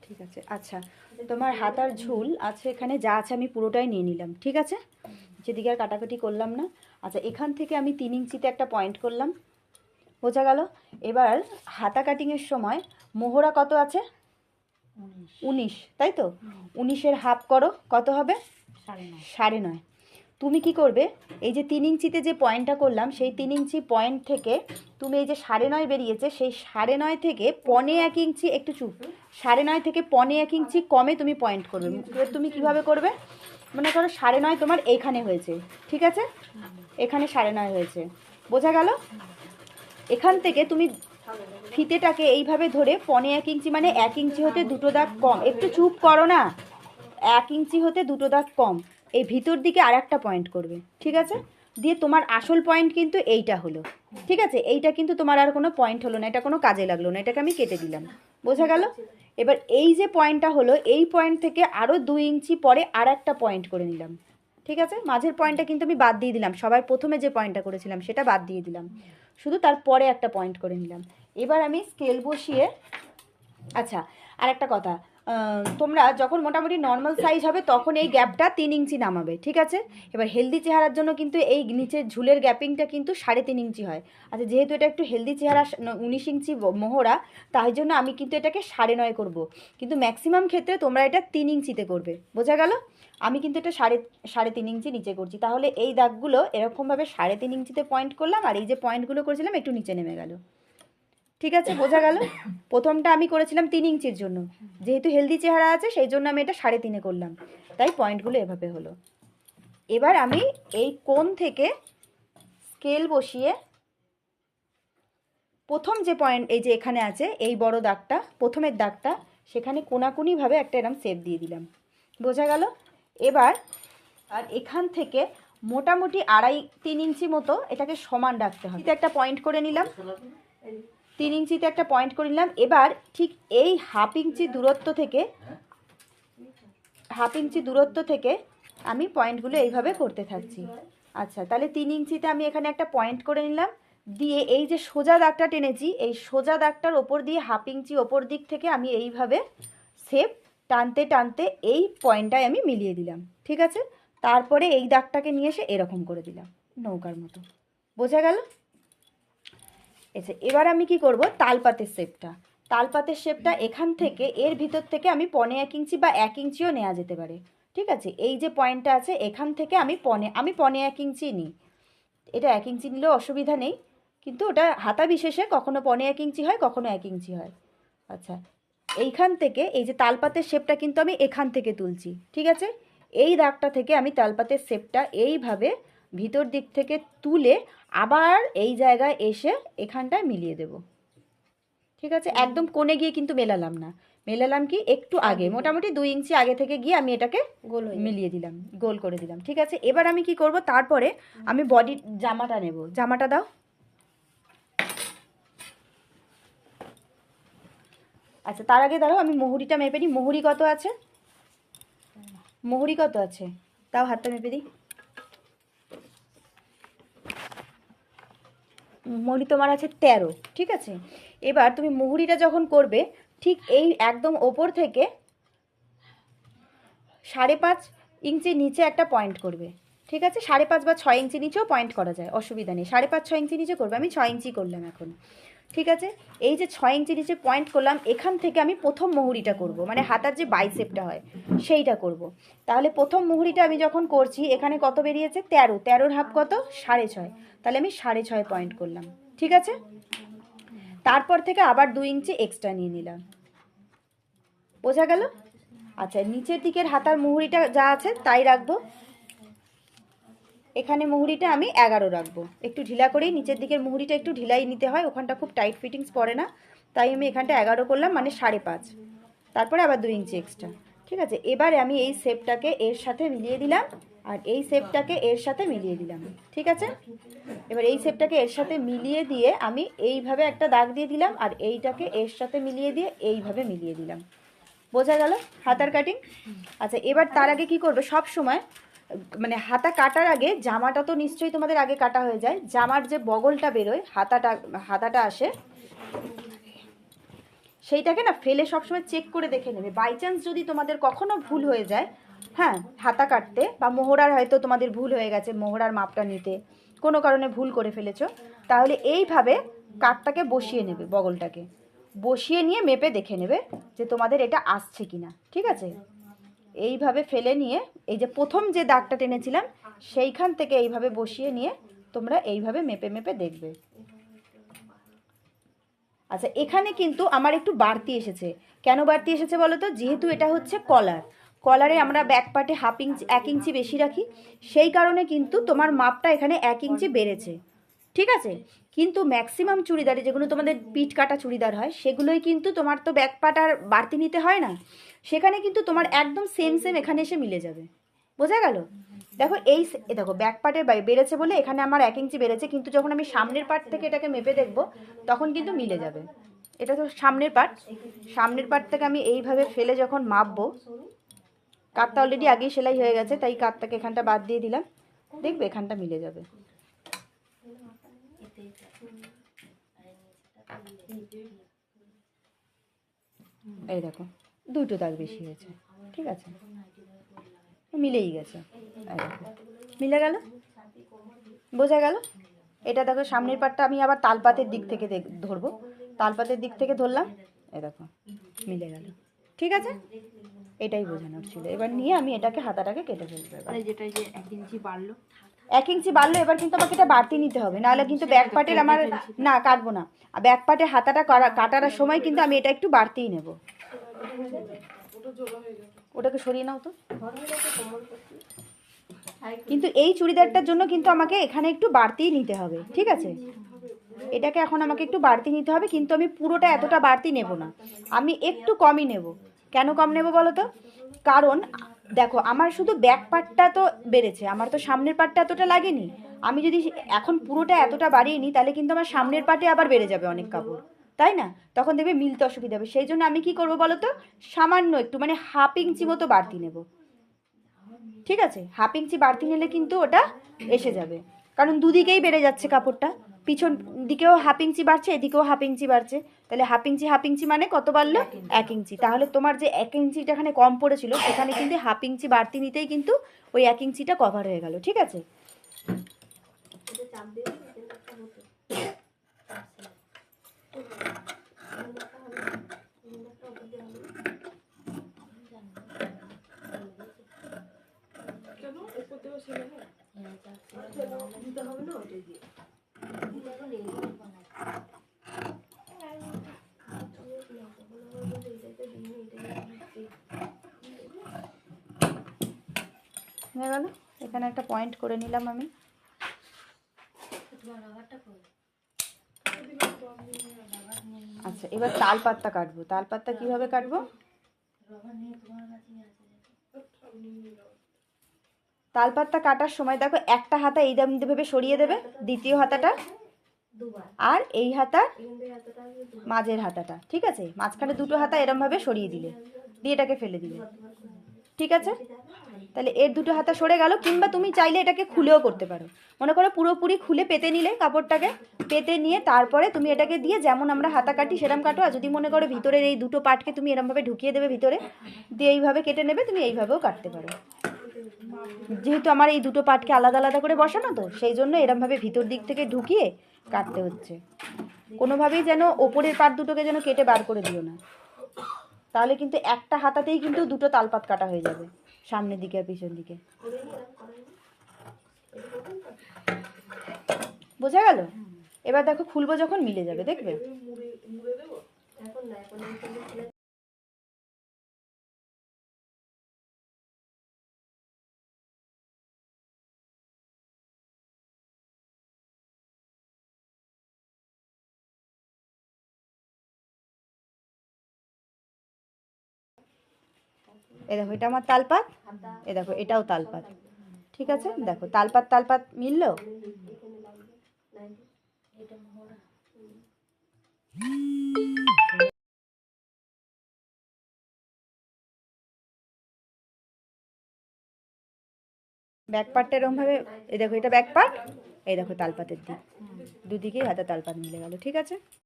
ঠিক আছে। আচ্ছা, তোমার হাতার ঝুল আছে এখানে যা আছে আমি পুরোটাই নিয়ে নিলাম, ঠিক আছে, যেদিকে আর কাটাকাটি করলাম না। আচ্ছা, এখান থেকে আমি 3 ইঞ্চিতে একটা পয়েন্ট করলাম, বোঝা গেল। এবার হাতা কাটিংয়ের সময় মোহরা কত আছে? 19, তাই তো? 19-এর হাফ করো, কত হবে? 9.5। তুমি কি করবে, এই যে 3 ইঞ্চিতে যে পয়েন্টটা করলাম সেই 3 ইঞ্চি পয়েন্ট থেকে তুমি এই যে 9.5 বেরিয়েছে, সেই 9.5 থেকে 1.25 ইঞ্চি, একটু চুপ, 9.5 থেকে 1.25 ইঞ্চি কমে তুমি পয়েন্ট করবে। এবার তুমি কিভাবে করবে, মনে করো 9.5 তোমার এইখানে হয়েছে, ঠিক আছে, এখানে 9.5 হয়েছে, বোঝা গেল। এখান থেকে তুমি ফিতেটাকে এইভাবে ধরে 1.25 ইঞ্চি, মানে 1 ইঞ্চি হতে 2টো দাগ কম, একটু চুপ করো না, 1 ইঞ্চি হতে 2টো দাগ কম এই ভিতর দিকে আর একটা পয়েন্ট করবে, ঠিক আছে। দিয়ে তোমার আসল পয়েন্ট কিন্তু এইটা হলো, ঠিক আছে, এইটা কিন্তু তোমার আর কোনো পয়েন্ট হলো না, এটা কোনো কাজে লাগলো না, এটাকে আমি কেটে দিলাম, বোঝা গেল। এবার এই যে পয়েন্টটা হলো, এই পয়েন্ট থেকে আরও 2 ইঞ্চি পরে আর একটা পয়েন্ট করে নিলাম, ঠিক আছে। মাঝের পয়েন্টটা কিন্তু আমি বাদ দিয়ে দিলাম, সবার প্রথমে যে পয়েন্টটা করেছিলাম সেটা বাদ দিয়ে দিলাম, শুধু তারপরে একটা পয়েন্ট করে নিলাম। এবার আমি স্কেল বসিয়ে, আচ্ছা, আর একটা কথা, তোমরা যখন মোটামুটি নর্মাল সাইজ হবে তখন এই গ্যাপটা 3 ইঞ্চি নামাবে, ঠিক আছে। এবার হেলদি চেহারার জন্য কিন্তু এই নিচের ঝুলের গ্যাপিংটা কিন্তু 3.5 ইঞ্চি হয়। আচ্ছা, যেহেতু এটা একটু হেলদি চেহারা, 19 ইঞ্চি মোহরা, তাই জন্য আমি কিন্তু এটাকে 9.5 করব, কিন্তু ম্যাক্সিমাম ক্ষেত্রে তোমরা এটা 3 ইঞ্চিতে করবে, বোঝা গেল। আমি কিন্তু এটা 3.5 ইঞ্চি নিচে করছি, তাহলে এই দাগগুলো এরকমভাবে 3.5 ইঞ্চিতে পয়েন্ট করলাম, আর এই যে পয়েন্টগুলো করেছিলাম একটু নিচে নেমে গেল, ঠিক আছে, বোঝা গেল। প্রথমটা আমি করেছিলাম 3 ইঞ্চির জন্য, যেহেতু হেলদি চেহারা আছে সেই জন্য আমি এটা 3.5 করলাম, তাই পয়েন্টগুলো এভাবে হলো। এবার আমি এই কোণ থেকে স্কেল বসিয়ে প্রথম যে পয়েন্ট, এই যে এখানে আছে এই বড় দাগটা, প্রথমের দাগটা, সেখানে কোনাকুনিভাবে একটা এরকম শেপ দিয়ে দিলাম, বোঝা গেল। এবার আর এখান থেকে মোটামুটি 2.5-3 ইঞ্চি মতো এটাকে সমান রাখতে হবে, একটা পয়েন্ট করে নিলাম, 3 ইঞ্চিতে একটা পয়েন্ট করে নিলাম। এবার ঠিক এই হাফ ইঞ্চি দূরত্ব থেকে আমি পয়েন্টগুলো এইভাবে করতে থাকছি। আচ্ছা, তাহলে 3 ইঞ্চিতে আমি এখানে একটা পয়েন্ট করে নিলাম, দিয়ে এই যে সোজা দাগটা টেনেছি, এই সোজা দাগটার ওপর দিয়ে হাফ ইঞ্চি ওপর দিক থেকে আমি এইভাবে শেপ টানতে টানতে এই পয়েন্টটায় আমি মিলিয়ে দিলাম, ঠিক আছে। তারপরে এই দাগটাকে নিয়ে এসে এরকম করে দিলাম নৌকার মতো, বোঝা গেল। আচ্ছা, এবার আমি কি করব, তালপাতের শেপটা এখান থেকে এর ভিতর থেকে আমি 1.25 ইঞ্চি বা 1 ইঞ্চিও নেওয়া যেতে পারে, ঠিক আছে। এই যে পয়েন্টটা আছে এখান থেকে আমি 1.25 নিই, এটা 1 ইঞ্চি নিলেও অসুবিধা নেই, কিন্তু ওটা হাতা বিশেষে কখনো 1.25 হয়, কখনো 1 ইঞ্চি হয়। আচ্ছা, এইখান থেকে এই যে তালপাতের শেপটা কিন্তু আমি এখান থেকে তুলছি, ঠিক আছে। এই দাগটা থেকে আমি তালপাতের শেপটা এইভাবে ভিতর দিক থেকে তুলে আবার এই জায়গায় এসে এখানটায় মিলিয়ে দেব, ঠিক আছে। একদম কোণে গিয়ে কিন্তু মেলালাম না, মেলালাম কি একটু আগে, মোটামুটি 2 ইঞ্চি আগে থেকে গিয়ে আমি এটাকে গোল মিলিয়ে দিলাম, গোল করে দিলাম, ঠিক আছে। এবার আমি কি করব, তারপরে আমি বডির জামাটা নেব, জামাটা দাও। আচ্ছা, তার আগে দাঁড়াও, আমি মুহুরিটা মেপে নিই, মুহুরি কত আছে, মুহুরি কত আছে, তাও হাতটা মেপে দিই। মুহুরি তোমার আছে 13, ঠিক আছে। এবার তুমি মুহুরিটা যখন করবে ঠিক এই একদম ওপর থেকে 5.5 ইঞ্চি নিচে একটা পয়েন্ট করবে, ঠিক আছে। 5.5 বা 6 ইঞ্চি নিচেও পয়েন্ট করা যায়, অসুবিধা নেই, 5.5-6 ইঞ্চি নিচে করবে, আমি 6 ইঞ্চি করলাম এখন, ঠিক আছে। এই যে 6 ইঞ্চি নিচে পয়েন্ট করলাম, এখান থেকে আমি প্রথম মুহুরিটা করব, মানে হাতার যে বাইসেপটা হয় সেইটা করব। তাহলে প্রথম মুহুরিটা আমি যখন করছি এখানে কত বেরিয়েছে, 13-13-এর হাফ কত, 6.5, তাহলে আমি 6.5 পয়েন্ট করলাম, ঠিক আছে। তারপর থেকে আবার 2 ইঞ্চি এক্সট্রা নিয়ে নিলাম, বোঝা গেল। আচ্ছা, নিচের দিকের হাতার মুহুরিটা যা আছে তাই রাখবো, এখানে মুহুরিটা আমি 11 রাখবো, একটু ঢিলা করেই, নিচের দিকের মুহুরিটা একটু ঢিলাই নিতে হয়, ওখানটা খুব টাইট ফিটিংস পড়ে না, তাই আমি এখানটা 11 করলাম, মানে 5.5, তারপরে আবার 2 ইঞ্চি এক্সট্রা, ঠিক আছে। এবারে আমি এই শেপটাকে এর সাথে মিলিয়ে দিলাম, আর এই শেপটাকে এর সাথে মিলিয়ে দিলাম, ঠিক আছে। এবার এই শেপটাকে এর সাথে মিলিয়ে দিয়ে আমি এইভাবে একটা দাগ দিয়ে দিলাম, আর এইটাকে এর সাথে মিলিয়ে দিয়ে এইভাবে মিলিয়ে দিলাম, বোঝা গেল হাতার কাটিং। আচ্ছা, এবার তার আগে কি করবে, সব সময় মানে হাতা কাটার আগে জামাটা তো নিশ্চয়ই তোমাদের আগে কাটা হয়ে যায়, জামার যে বগলটা বেরোয়, হাতাটা আসে, সেইটাকে না ফেলে সবসময় চেক করে দেখে নেবে। বাই চান্স যদি তোমাদের কখনো ভুল হয়ে যায়, হ্যাঁ, হাতা কাটতে বা মোহরার হয়তো তোমাদের ভুল হয়ে গেছে, মোহরার মাপটা নিতে কোনো কারণে ভুল করে ফেলেছো, তাহলে এইভাবে কাঠটাকে বসিয়ে নেবে, বগলটাকে বসিয়ে নিয়ে মেপে দেখে নেবে যে তোমাদের এটা আসছে কিনা। ঠিক আছে, এইভাবে ফেলে নিয়ে এই যে প্রথম যে দাগটা টেনেছিলাম সেইখান থেকে এইভাবে বসিয়ে নিয়ে তোমরা এইভাবে মেপে মেপে দেখবে। আচ্ছা, এখানে কিন্তু আমার একটু বাড়তি এসেছে। কেন বাড়তি এসেছে বলো তো? যেহেতু এটা হচ্ছে কলার, কলারে আমরা ব্যাক পার্টে 1 ইঞ্চি বেশি রাখি, সেই কারণে কিন্তু তোমার মাপটা এখানে 1 ইঞ্চি বেড়েছে। ঠিক আছে, কিন্তু ম্যাক্সিমাম চুড়িদারে যেগুলো তোমাদের পিঠ কাটা চুড়িদার হয় সেগুলোই কিন্তু তোমার তো ব্যাক পার্ট আর বাড়তি নিতে হয় না, সেখানে কিন্তু তোমার একদম সেম সেম এখানে এসে মিলে যাবে। বোঝা গেল? দেখো দেখো ব্যাক পার্টের বেড়েছে বলে এখানে আমার 1 ইঞ্চি বেড়েছে, কিন্তু যখন আমি সামনের পার্ট থেকে এটাকে মেপে দেখবো তখন কিন্তু মিলে যাবে। এটা তো সামনের পার্ট, সামনের পার্ট থেকে আমি এইভাবে ফেলে যখন মাপবো, কাঠটা অলরেডি আগেই সেলাই হয়ে গেছে তাই কাঠটাকে এখানটা বাদ দিয়ে দিলাম, দেখবে এখানটা মিলে যাবে। এই দেখো দুটো দাগ বেশি হয়েছে। ঠিক আছে, মিলেই গেছে। এই দেখো মিলে গেল। বোঝা গেল? এটা দেখো সামনের পাটটা আমি আবার তালপাতের দিক থেকে ধরবো, তালপাতের দিক থেকে ধরলাম, এই দেখো মিলে গেল। ঠিক আছে, এটাই বোঝানোর ছিল। এবার নিয়ে আমি এটাকে হাতাটাকে কেটে ফেলবো। যেটা যে 1 ইঞ্চি বাড়লো, 1 ইঞ্চি বাড়লো, এবার কিন্তু আমাকে এটা বাড়তি নিতে হবে, নাহলে কিন্তু ব্যাক পার্টের আমার না কাটবো না, ব্যাক পার্টের হাতাটা কাটার সময় কিন্তু আমি এটা একটু বাড়তিই নেব। ওটাকে সরিয়ে নাও তো। কিন্তু এই চুড়িদারটার জন্য কিন্তু আমাকে এখানে একটু বাড়তিই নিতে হবে। ঠিক আছে, এটাকে এখন আমাকে একটু বাড়তি নিতে হবে, কিন্তু আমি পুরোটা এতটা বাড়তি নেব না, আমি একটু কমই নেব। কেন কম নেব বলো তো? কারণ দেখো আমার শুধু ব্যাক পার্টটা তো বেড়েছে, আমার তো সামনের পার্টটা এতটা লাগেনি। আমি যদি এখন পুরোটা এতটা বাড়িয়ে নিই তাহলে কিন্তু আমার সামনের পার্টে আবার বেড়ে যাবে অনেক কাপড়, তাই না? তখন দেখবে মিলতে অসুবিধা হবে। সেই জন্য আমি কি করব বলো তো? সামান্য একটু মানে 1/2 ইঞ্চি মতো বাড়তি নেব। ঠিক আছে, 1/2 ইঞ্চি বাড়তি নিলে কিন্তু ওটা এসে যাবে, কারণ দুদিকেই বেড়ে যাচ্ছে কাপড়টা, পিছন দিকেও 1/2 ইঞ্চি বাড়ছে, এদিকেও 1/2 ইঞ্চি বাড়ছে, তাহলে 1/2 ইঞ্চি মানে কত বাড়লো? 1 ইঞ্চি। তাহলে তোমার যে 1 ইঞ্চিটা এখানে কম পড়েছিল সেখানে কিন্তু 1/2 ইঞ্চি বাড়তি নিতেই কিন্তু ওই 1 ইঞ্চিটা কভার হয়ে গেল। ঠিক আছে, হয়ে গেল। এখানে একটা পয়েন্ট করে নিলাম আমি। আচ্ছা, এবার তালপাতটা কাটবো। তালপাতটা কিভাবে কাটবো? তালপাতটা কাটার সময় দেখো একটা হাতা এইভাবে সরিয়ে দেবে, দ্বিতীয় হাতাটা আর এই হাতার মাঝের হাতাটা, ঠিক আছে, মাঝখানে দুটো হাতা এরমভাবে সরিয়ে দিলে, দিয়ে এটাকে ফেলে দিলে। ঠিক আছে, তাহলে এর দুটো হাতা সরে গেল। কিংবা তুমি চাইলে এটাকে খুলেও করতে পারো, মনে করো পুরোপুরি খুলে পেতে নিলে কাপড়টাকে, পেতে নিয়ে তারপরে তুমি এটাকে দিয়ে যেমন আমরা হাতা কাটি সেরম কাটো। আর যদি মনে করো ভিতরের এই দুটো পার্টকে তুমি এরমভাবে ঢুকিয়ে দেবে ভিতরে, দিয়ে এইভাবে কেটে নেবে, তুমি এইভাবেও কাটতে পারো। যেহেতু আমার এই দুটো পার্টকে আলাদা আলাদা করে বসানো তো সেই জন্য এরমভাবে ভিতর দিক থেকে ঢুকিয়ে কাটতে হচ্ছে। কোনোভাবেই যেন ওপরের পার্ট দুটোকে যেন কেটে বার করে দিও না, তাহলে কিন্তু একটা হাতাতেই কিন্তু দুটো তালপাত কাটা হয়ে যাবে, সামনের দিকে আর পিছন দিকে। বোঝা গেল? এবার দেখো খুলবো যখন মিলে যাবে, দেখবে। এ দেখো এটা আমার তালপাত, এ দেখো এটাও তালপাত। ঠিক আছে, দেখো তালপাত তালপাত মিললো। ব্যাক পার্টটা এরকম ভাবে, এই দেখো এটা ব্যাক পার্ট, এই দেখো তালপাতের দিক, দুদিকেই হাতে তালপাত মিলে গেল। ঠিক আছে।